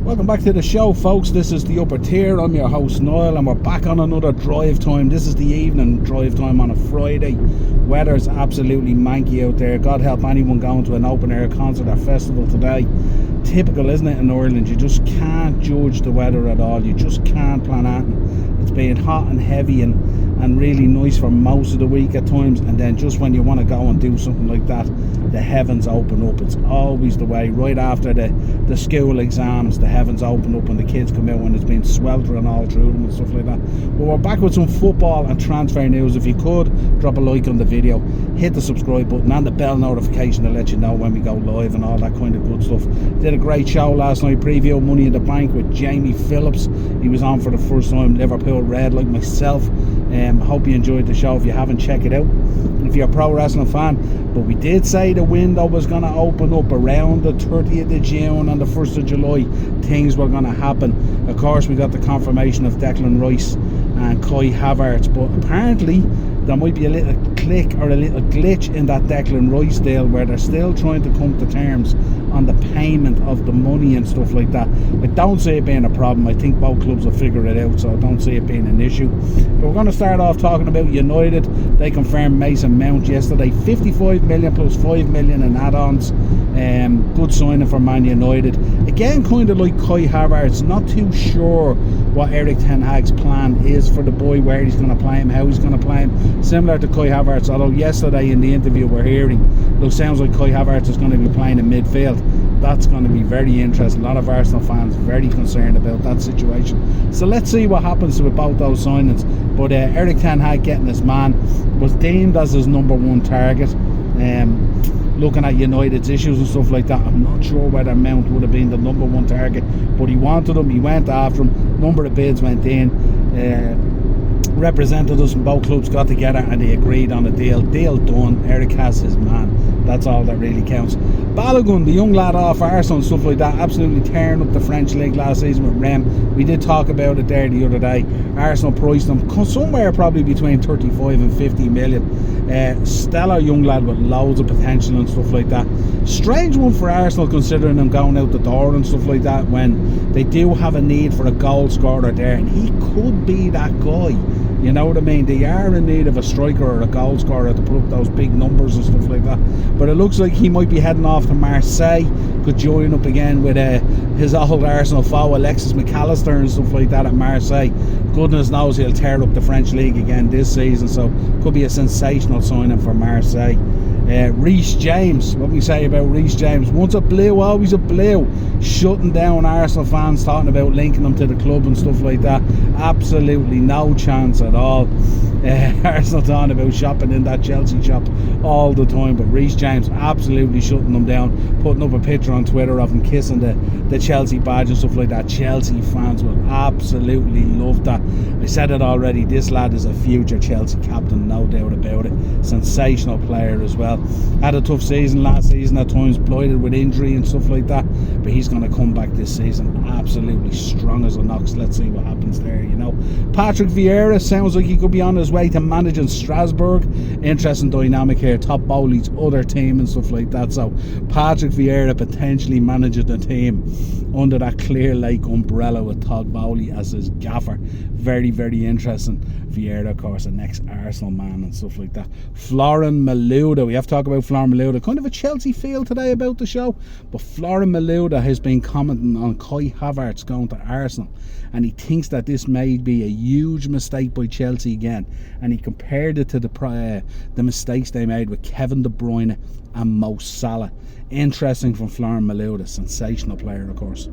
Welcome back to the show, folks. This is the Upper Tier. I'm your host Niall, and we're back on another drive time. This is the evening drive time on a Friday. Weather's absolutely manky out there. God help anyone going to an open air concert or festival today. Typical, isn't it, in Ireland? You just can't judge the weather at all. You just can't plan anything. It's been hot and heavy and really nice for most of the week at times, and then just when you want to go and do something like that, the heavens open up. It's always the way. Right after the school exams, the heavens open up and the kids come out, and it's been sweltering all through them and stuff like that. But we're back with some football and transfer news. If you could, drop a like on the video, hit the subscribe button and the bell notification to let you know when we go live and all that kind of good stuff. Did a great show last night, preview Money in the Bank with Jamie Phillips. He was on for the first time, Liverpool Red like myself. Hope you enjoyed the show. If you haven't, check it out if you're a pro wrestling fan. But we did say the window was going to open up around the 30th of June and the 1st of July. Things were going to happen. Of course, we got the confirmation of Declan Rice and Kai Havertz, but apparently there might be a little click or a little glitch in that Declan Rice deal where they're still trying to come to terms on the payment of the money and stuff like that. I don't see it being a problem. I think both clubs will figure it out, so I don't see it being an issue. But we're going to start off talking about United. They confirmed Mason Mount yesterday. 55 million plus 5 million in add-ons. Good signing for Man United. Again, kind of like Kai Havertz, not too sure what Erik ten Hag's plan is for the boy, where he's going to play him, how he's going to play him. Similar to Kai Havertz, although yesterday in the interview we're hearing, it sounds like Kai Havertz is going to be playing in midfield. That's going to be very interesting. A lot of Arsenal fans very concerned about that situation. So let's see what happens with both those signings. But Erik ten Hag getting his man was deemed as his number one target. Looking at United's issues and stuff like that, I'm not sure whether Mount would have been the number one target, but he wanted him, he went after him. Number of bids went in. Representatives from both clubs got together and they agreed on a deal. Deal done. Eric has his man. That's all that really counts. Balogun, the young lad off Arsenal and stuff like that, absolutely tearing up the French league last season with Rennes. We did talk about it there the other day. Arsenal priced him somewhere probably between 35 and 50 million. Stellar young lad with loads of potential and stuff like that. Strange one for Arsenal considering him going out the door and stuff like that, when they do have a need for a goal scorer there, and he could be that guy. You know what I mean? They are in need of a striker or a goal scorer to put up those big numbers and stuff like that. But it looks like he might be heading off to Marseille. Could join up again with his old Arsenal foe Alexis McAllister and stuff like that at Marseille. Goodness knows he'll tear up the French league again this season, so could be a sensational signing for Marseille. Reece James, what we say about Reece James, once a blue, always a blue, shutting down Arsenal fans talking about linking them to the club and stuff like that. Absolutely no chance at all. Arsenal talking about shopping in that Chelsea shop all the time, but Reece James absolutely shutting them down, putting up a picture on Twitter of him kissing the Chelsea badge and stuff like that. Chelsea fans will absolutely love that. I said it already, this lad is a future Chelsea captain, no doubt about it. Sensational player as well. Had a tough season last season at times, blighted with injury and stuff like that, but he's going to come back this season absolutely strong as an ox. Let's see what happens there, you know. Patrick Vieira sounds like he could be on his way to managing Strasbourg. Interesting dynamic here, top Bowley's other team and stuff like that. So Patrick Vieira potentially manages the team under that Clear Lake umbrella with Todd Bowley as his gaffer. Very, very interesting. Vieira, of course, an ex-Arsenal man and stuff like that. Florian Malouda, we have to talk about Florian Malouda. Kind of a Chelsea feel today about the show, but Florian Malouda has been commenting on Kai Havertz going to Arsenal, and he thinks that this may be a huge mistake by Chelsea again, and he compared it to the mistakes they made with Kevin De Bruyne and Mo Salah. Interesting from Florian Malouda, sensational player, of course,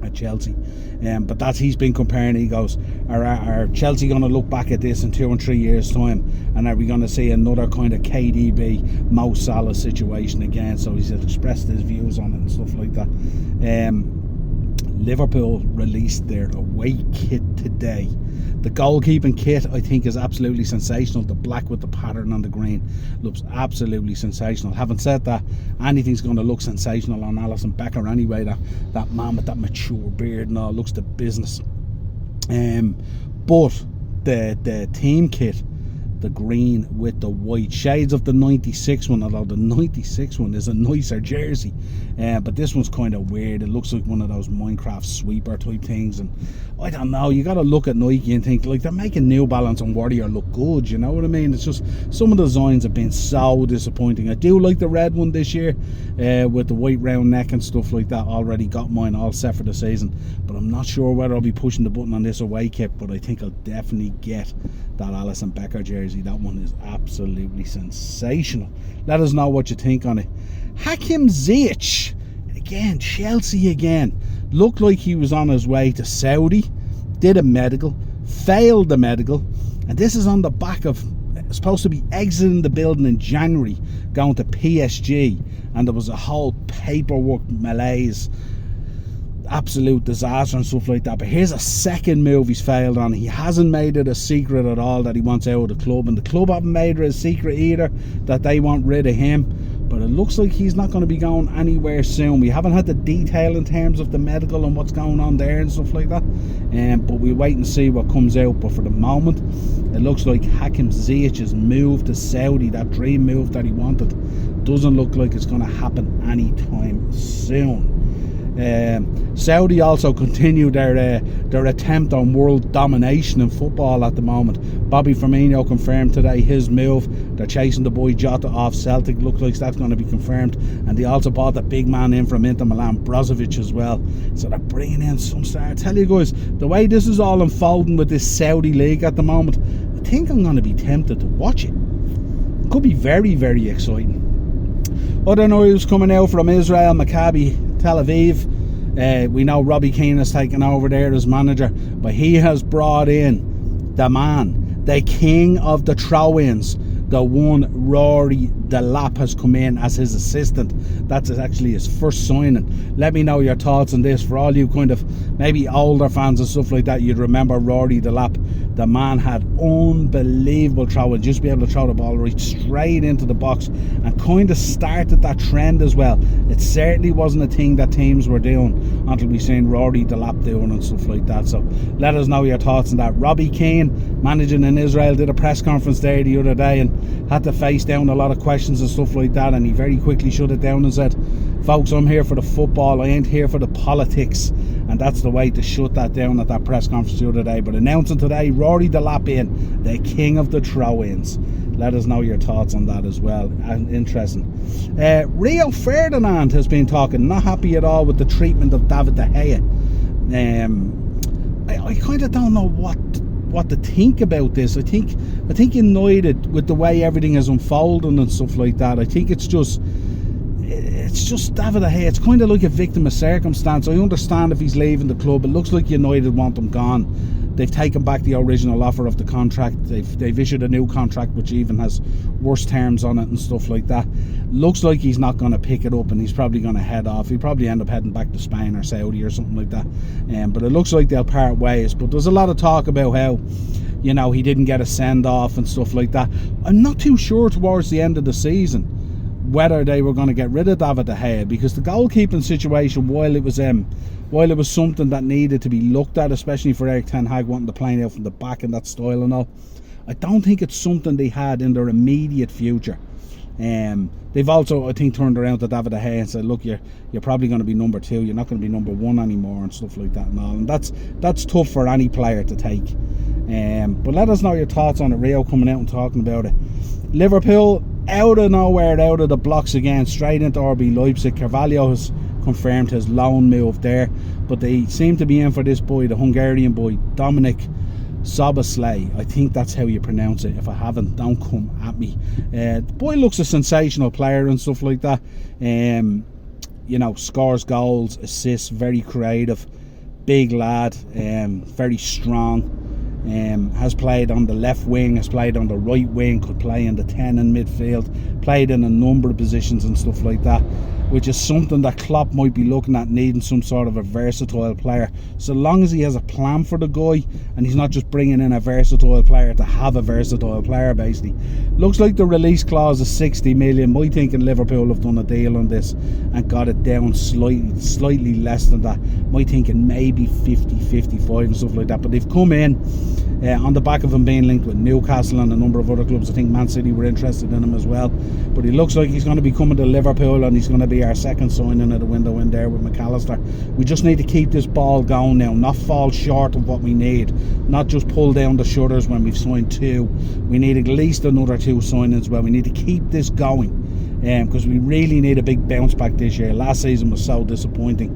at Chelsea. But that's, he's been comparing. He goes, are Chelsea going to look back at this in 2 and 3 years time, and are we going to see another kind of KDB Mo Salah situation again? So he's expressed his views on it and stuff like that. Liverpool released their away kit today. The goalkeeping kit, I think, is absolutely sensational. The black with the pattern on the green looks absolutely sensational. Having said that, anything's going to look sensational on Alisson Becker anyway. That man with that mature beard and all looks the business. But the team kit, the green with the white, shades of the 96 one, although the 96 one is a nicer jersey, but this one's kind of weird. It looks like one of those Minecraft sweeper type things, and I don't know, you got to look at Nike and think, like, they're making New Balance and Warrior look good, you know what I mean? It's just some of the designs have been so disappointing. I do like the red one this year, with the white round neck and stuff like that. Already got mine all set for the season, but I'm not sure whether I'll be pushing the button on this away kit, but I think I'll definitely get that Alisson Becker jersey. That one is absolutely sensational. Let us know what you think on it. Hakim Ziyech, again, Chelsea again. Looked like he was on his way to Saudi, did a medical, failed the medical, and this is on the back of supposed to be exiting the building in January, going to PSG, and there was a whole paperwork malaise, absolute disaster and stuff like that. But here's a second move he's failed on. He hasn't made it a secret at all that he wants out of the club, and the club haven't made it a secret either that they want rid of him. But it looks like he's not going to be going anywhere soon. We haven't had the detail in terms of the medical and what's going on there and stuff like that, but we'll wait and see what comes out. But for the moment, it looks like Hakim Ziyech's move to Saudi, that dream move that he wanted, doesn't look like it's going to happen anytime soon. Saudi also continue their attempt on world domination in football at the moment. Bobby Firmino confirmed today his move. They're chasing the boy Jota off Celtic. Looks like that's going to be confirmed. And they also bought the big man in from Inter Milan, Brozovic, as well. So they're bringing in some stars. I tell you guys, the way this is all unfolding with this Saudi league at the moment, I think I'm going to be tempted to watch it. It could be very, very exciting. Other news coming out from Israel, Maccabi Tel Aviv. We know Robbie Keane has taken over there as manager, but he has brought in the man, the king of the throw-ins, the one Rory Delap has come in as his assistant. That's actually his first signing. Let me know your thoughts on this. For all you kind of maybe older fans and stuff like that, you'd remember Rory Delap. The man had unbelievable throwing, just be able to throw the ball right straight into the box, and kind of started that trend as well. It certainly wasn't a thing that teams were doing until we seen Rory Delap doing and stuff like that. So let us know your thoughts on that. Robbie Keane, managing in Israel, did a press conference there the other day and had to face down a lot of questions and stuff like that, and he very quickly shut it down and said, folks, I'm here for the football, I ain't here for the politics. And that's the way to shut that down at that press conference the other day. But announcing today, Rory Delap in, the king of the throw-ins. Let us know your thoughts on that as well. And interesting. Rio Ferdinand has been talking, not happy at all with the treatment of David De Gea. I kind of don't know what to think about this. I think United, with the way everything is unfolding and stuff like that, I think it's just David De Gea. It's kind of like a victim of circumstance. I understand if he's leaving the club. It looks like United want him gone. They've taken back the original offer of the contract. They've issued a new contract which even has worse terms on it and stuff like that. Looks like he's not going to pick it up, and he's probably going to head off. He'll probably end up heading back to Spain or Saudi or something like that. But it looks like they'll part ways. But there's a lot of talk about how, you know, he didn't get a send-off and stuff like that. I'm not too sure towards the end of the season whether they were going to get rid of David De Gea, because the goalkeeping situation, while it was something that needed to be looked at, especially for Erik ten Hag wanting to play out from the back in that style and all, I don't think it's something they had in their immediate future. They've also, I think, turned around to David De Gea and said, look, you're probably going to be number 2, you're not going to be number 1 anymore and stuff like that and all, and that's tough for any player to take. But let us know your thoughts on it. Rio coming out and talking about it. Liverpool, out of nowhere, out of the blocks again, straight into RB Leipzig. Carvalho has confirmed his loan move there, but they seem to be in for this boy, the Hungarian boy, Dominic Soboslai. I think that's how you pronounce it. If I haven't, don't come at me. The boy looks a sensational player and stuff like that. You know, scores goals, assists, very creative, big lad, very strong. Has played on the left wing, has played on the right wing, could play in the 10 in midfield, played in a number of positions and stuff like that. which is something that Klopp might be looking at, needing some sort of a versatile player. So long as he has a plan for the guy and he's not just bringing in a versatile player to have a versatile player, basically. Looks like the release clause is 60 million. My thinking Liverpool have done a deal on this and got it down slightly less than that. My thinking maybe 50, 55 and stuff like that. But they've come in on the back of him being linked with Newcastle and a number of other clubs. I think Man City were interested in him as well. But he looks like he's going to be coming to Liverpool, and he's going to be our second signing of the window in there with McAllister. We just need to keep this ball going now, not fall short of what we need, not just pull down the shutters when we've signed 2. We need at least another 2 signings. Well, we need to keep this going, because we really need a big bounce back this year. Last season was so disappointing,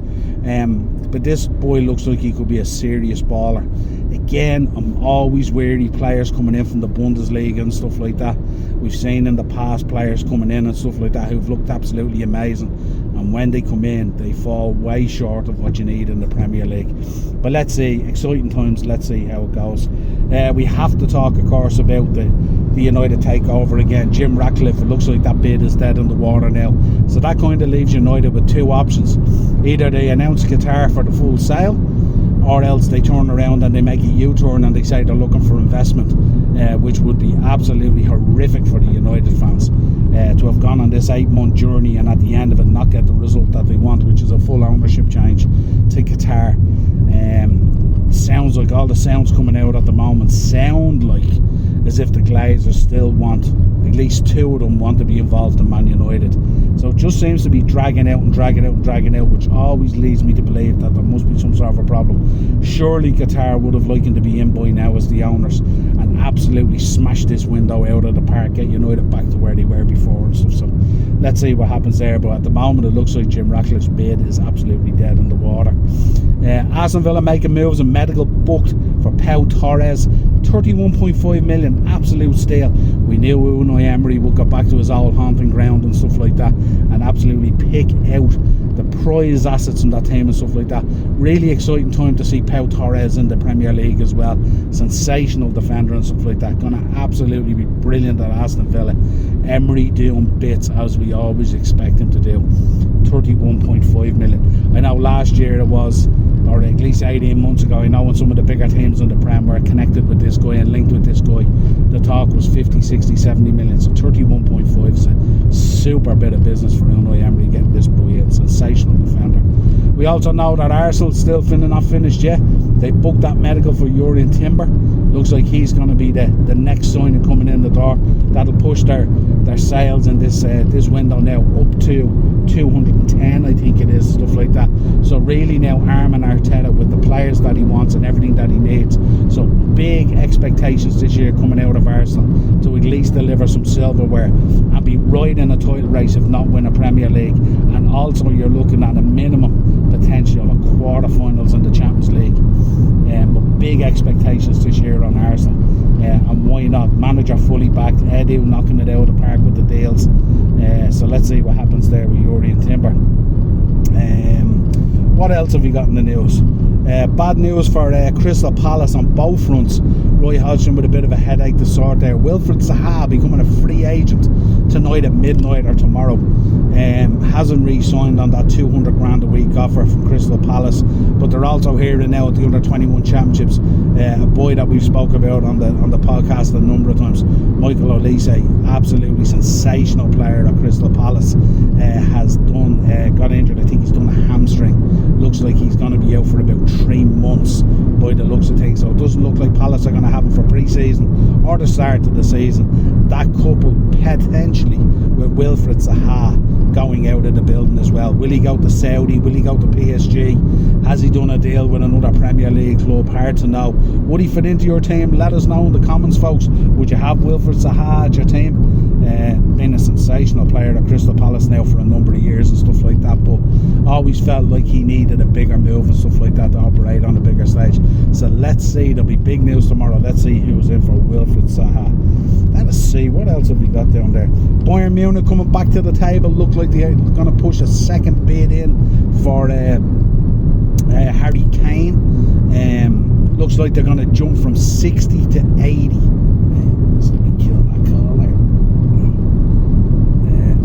but this boy looks like he could be a serious baller. Again, I'm always wary players coming in from the Bundesliga and stuff like that. We've seen in the past players coming in and stuff like that who've looked absolutely amazing, and when they come in they fall way short of what you need in the Premier League. But let's see, exciting times, let's see how it goes. We have to talk, of course, about the United takeover again. Jim Ratcliffe, it looks like that bid is dead in the water now, so that kind of leaves United with 2 options. Either they announce Qatar for the full sale, or else they turn around and they make a U-turn and they say they're looking for investment, which would be absolutely horrific for the United fans, to have gone on this 8-month journey and at the end of it not get the result that they want, which is a full ownership change to Qatar. Sounds like all the sounds coming out at the moment sound like as if the Glazers still want, at least 2 of them want to be involved in Man United. So it just seems to be dragging out, which always leads me to believe that there must be some sort of a problem. Surely Qatar would have likened to be in by now as the owners and absolutely smash this window out of the park, get United back to where they were before and stuff. So let's see what happens there. But at the moment it looks like Jim Ratcliffe's bid is absolutely dead in the water. Aston Villa making moves, and medical booked for Pau Torres, 31.5 million, absolute steal. We knew Unai Emery would go back to his old haunting ground and stuff like that and absolutely pick out the prize assets in that team and stuff like that. Really exciting time to see Pau Torres in the Premier League as well. Sensational defender and stuff like that. Gonna absolutely be brilliant at Aston Villa. Emery doing bits as we always expect him to do. 31.5 million. I know last year it was, or at least 18 months ago, I know when some of the bigger teams in the Prem were connected with this guy and linked with this guy, the talk was 50, 60, 70 million. So 31.5 is a super bit of business for Unai Emery getting this boy in. Sensational defender. We also know that Arsenal still not finished yet. They booked that medical for Jurrien Timber. Looks like he's going to be the next signing coming in the door. That'll push their sales in this window now up to 210, I think it is, stuff like that. So really now arming Arteta with the players that he wants and everything that he needs. So big expectations this year coming out of Arsenal to at least deliver some silverware and be right in a title race, if not win a Premier League. And also you're looking at a minimum potential of quarterfinals in the Champions League. But big expectations this year on Arsenal, and why not? Manager fully backed, Edu knocking it out of the park with the deals. So let's see what happens there with Jurrien Timber. What else have we got in the news? Bad news for Crystal Palace on both fronts. Roy Hodgson with a bit of a headache to sort there. Wilfred Zaha becoming a free agent tonight at midnight or tomorrow. Hasn't re-signed on that 200 grand a week offer from Crystal Palace, but they're also hearing now at the under-21 championships, a boy that we've spoke about on the podcast a number of times, Michael Olise, absolutely sensational player at Crystal Palace, has got injured. I think he's done a hamstring. Looks like he's going to be out for about 3 months by the looks of things. So it doesn't look like Palace are going to have him for pre-season or the start of the season. That couple potentially with Wilfred Zaha going out of the building as well. Will he go to Saudi? Will he go to PSG? Has he done a deal with another Premier League club? Hard to know. Would he fit into your team? Let us know in the comments, folks. Would you have Wilfred Zaha at your team? Been a sensational player at Crystal Palace now for a number of years and stuff like that, but always felt like he needed a bigger move and stuff like that to operate on a bigger stage. So let's see, there'll be big news tomorrow. Let's see who's in for Wilfred Zaha. Let's see, what else have we got down there? Bayern Munich coming back to the table. Look like they're going to push a second bid in for Harry Kane. Looks like they're going to jump from 60 to 80. So let me kill that call there.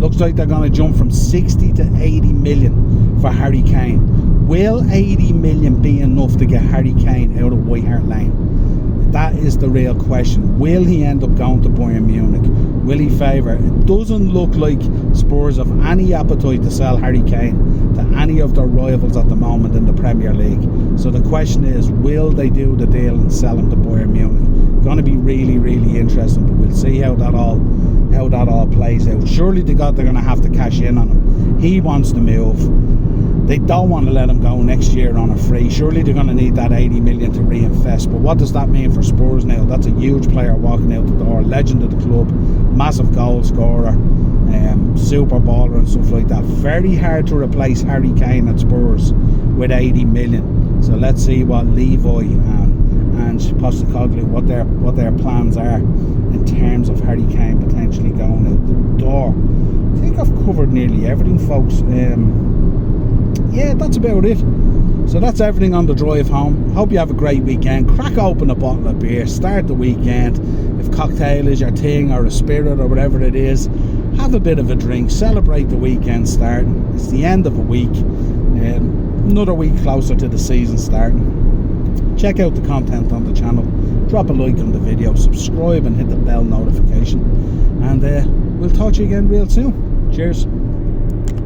Looks like they're going to jump from 60 to 80 million for Harry Kane. Will 80 million be enough to get Harry Kane out of White Hart Lane? That is the real question. Will he end up going to Bayern Munich? Will he favour? It doesn't look like Spurs have any appetite to sell Harry Kane to any of their rivals at the moment in the Premier League. So the question is, will they do the deal and sell him to Bayern Munich? Going to be really, really interesting, but we'll see how that all plays out. Surely they're going to have to cash in on him. He wants to move. They don't want to let him go next year on a free. Surely they're going to need that 80 million to reinvest. But what does that mean for Spurs now? That's a huge player walking out the door. Legend of the club. Massive goal scorer. Super baller and stuff like that. Very hard to replace Harry Kane at Spurs with 80 million. So let's see what Levi and Postecoglou, what their plans are in terms of Harry Kane potentially going out the door. I think I've covered nearly everything, folks. Yeah, that's about it. So that's everything on the drive home. Hope you have a great weekend. Crack open a bottle of beer, start the weekend. If cocktail is your thing, or a spirit, or whatever it is, have a bit of a drink, celebrate the weekend starting. It's the end of a week, another week closer to the season starting. Check out the content on the channel, drop a like on the video, subscribe and hit the bell notification, and we'll talk to you again real soon. Cheers.